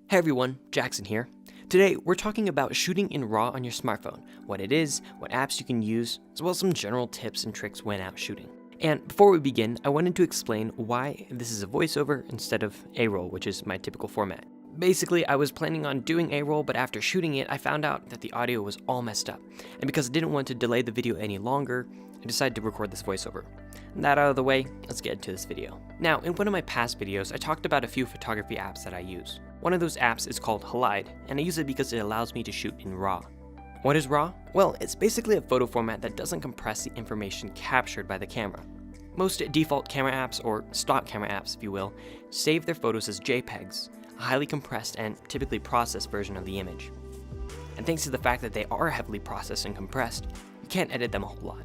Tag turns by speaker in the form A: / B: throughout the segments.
A: Hey everyone, Jackson here. Today we're talking about shooting in RAW on your smartphone, what it is, what apps you can use, as well as some general tips and tricks when out shooting. And before we begin, I wanted to explain why this is a voiceover instead of A-roll, which is my typical format. Basically, I was planning on doing A-roll, but after shooting it, I found out that the audio was all messed up. And because I didn't want to delay the video any longer, I decided to record this voiceover. And that out of the way, let's get into this video. Now, in one of my past videos, I talked about a few photography apps that I use. One of those apps is called Halide, and I use it because it allows me to shoot in RAW. What is RAW? Well, it's basically a photo format that doesn't compress the information captured by the camera. Most default camera apps, or stock camera apps if you will, save their photos as JPEGs, a highly compressed and typically processed version of the image. And thanks to the fact that they are heavily processed and compressed, you can't edit them a whole lot.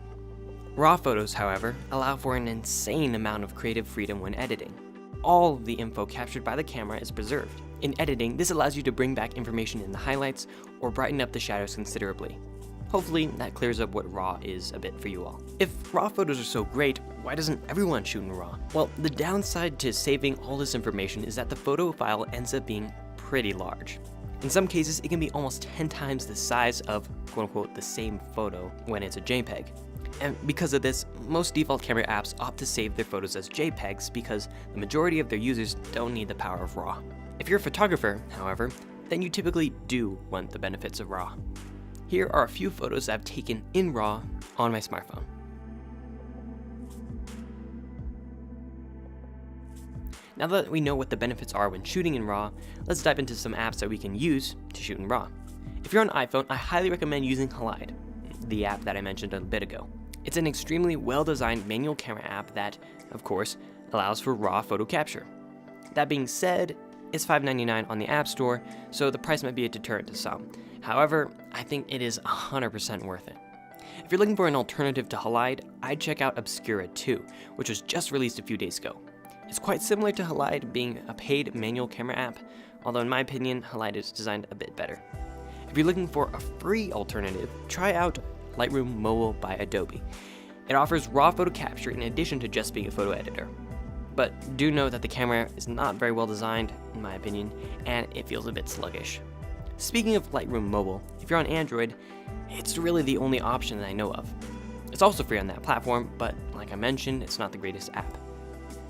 A: RAW photos, however, allow for an insane amount of creative freedom when editing. All of the info captured by the camera is preserved. In editing, this allows you to bring back information in the highlights or brighten up the shadows considerably. Hopefully, that clears up what RAW is a bit for you all. If RAW photos are so great, why doesn't everyone shoot in RAW? Well, the downside to saving all this information is that the photo file ends up being pretty large. In some cases, it can be almost 10 times the size of quote-unquote the same photo when it's a JPEG. And because of this, most default camera apps opt to save their photos as JPEGs because the majority of their users don't need the power of RAW. If you're a photographer, however, then you typically do want the benefits of RAW. Here are a few photos I've taken in RAW on my smartphone. Now that we know what the benefits are when shooting in RAW, let's dive into some apps that we can use to shoot in RAW. If you're on iPhone, I highly recommend using Halide, the app that I mentioned a bit ago. It's an extremely well-designed manual camera app that, of course, allows for RAW photo capture. That being said, it's $5.99 on the App Store, so the price might be a deterrent to some. However, I think it is 100% worth it. If you're looking for an alternative to Halide, I'd check out Obscura 2, which was just released a few days ago. It's quite similar to Halide being a paid manual camera app, although in my opinion, Halide is designed a bit better. If you're looking for a free alternative, try out Lightroom Mobile by Adobe. It offers RAW photo capture in addition to just being a photo editor. But do know that the camera is not very well designed, in my opinion, and it feels a bit sluggish. Speaking of Lightroom Mobile, if you're on Android, it's really the only option that I know of. It's also free on that platform, but like I mentioned, it's not the greatest app.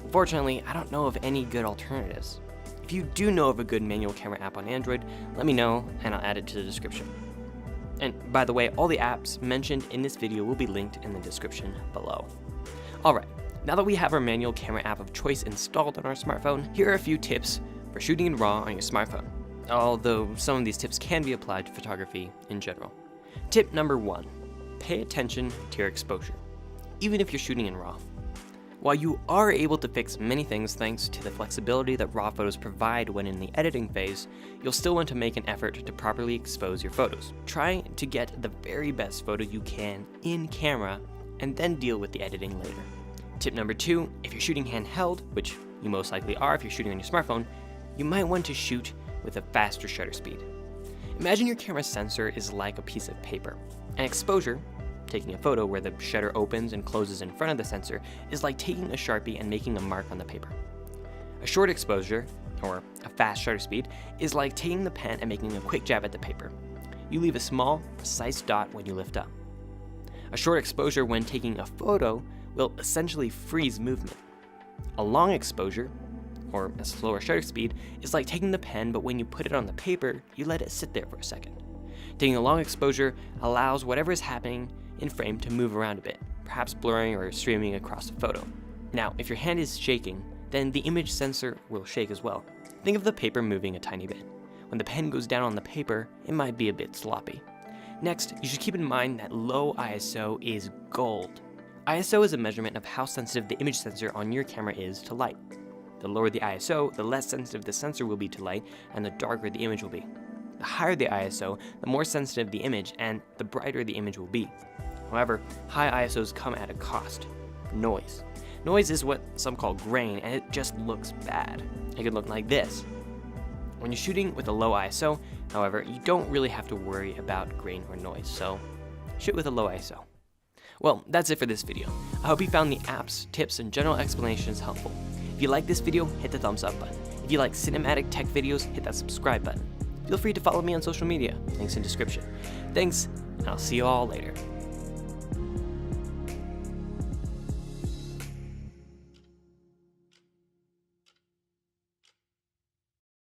A: Unfortunately, I don't know of any good alternatives. If you do know of a good manual camera app on Android, let me know and I'll add it to the description. And by the way, all the apps mentioned in this video will be linked in the description below. Alright, now that we have our manual camera app of choice installed on our smartphone, here are a few tips for shooting in RAW on your smartphone, although some of these tips can be applied to photography in general. Tip number 1, pay attention to your exposure, even if you're shooting in RAW. While you are able to fix many things thanks to the flexibility that RAW photos provide when in the editing phase, you'll still want to make an effort to properly expose your photos. Try to get the very best photo you can in camera and then deal with the editing later. Tip number 2, if you're shooting handheld, which you most likely are if you're shooting on your smartphone, you might want to shoot with a faster shutter speed. Imagine your camera sensor is like a piece of paper, and exposure, taking a photo where the shutter opens and closes in front of the sensor, is like taking a Sharpie and making a mark on the paper. A short exposure, or a fast shutter speed, is like taking the pen and making a quick jab at the paper. You leave a small, precise dot when you lift up. A short exposure when taking a photo will essentially freeze movement. A long exposure, or a slower shutter speed, is like taking the pen, but when you put it on the paper, you let it sit there for a second. Taking a long exposure allows whatever is happening in frame to move around a bit, perhaps blurring or streaming across the photo. Now, if your hand is shaking, then the image sensor will shake as well. Think of the paper moving a tiny bit. When the pen goes down on the paper, it might be a bit sloppy. Next, you should keep in mind that low ISO is gold. ISO is a measurement of how sensitive the image sensor on your camera is to light. The lower the ISO, the less sensitive the sensor will be to light, and the darker the image will be. The higher the ISO, the more sensitive the image, and the brighter the image will be. However, high ISOs come at a cost: noise. Noise is what some call grain, and it just looks bad. It could look like this. When you're shooting with a low ISO, however, you don't really have to worry about grain or noise, so shoot with a low ISO. Well, that's it for this video. I hope you found the apps, tips, and general explanations helpful. If you like this video, hit the thumbs up button. If you like cinematic tech videos, hit that subscribe button. Feel free to follow me on social media, links in description. Thanks, and I'll see you all later.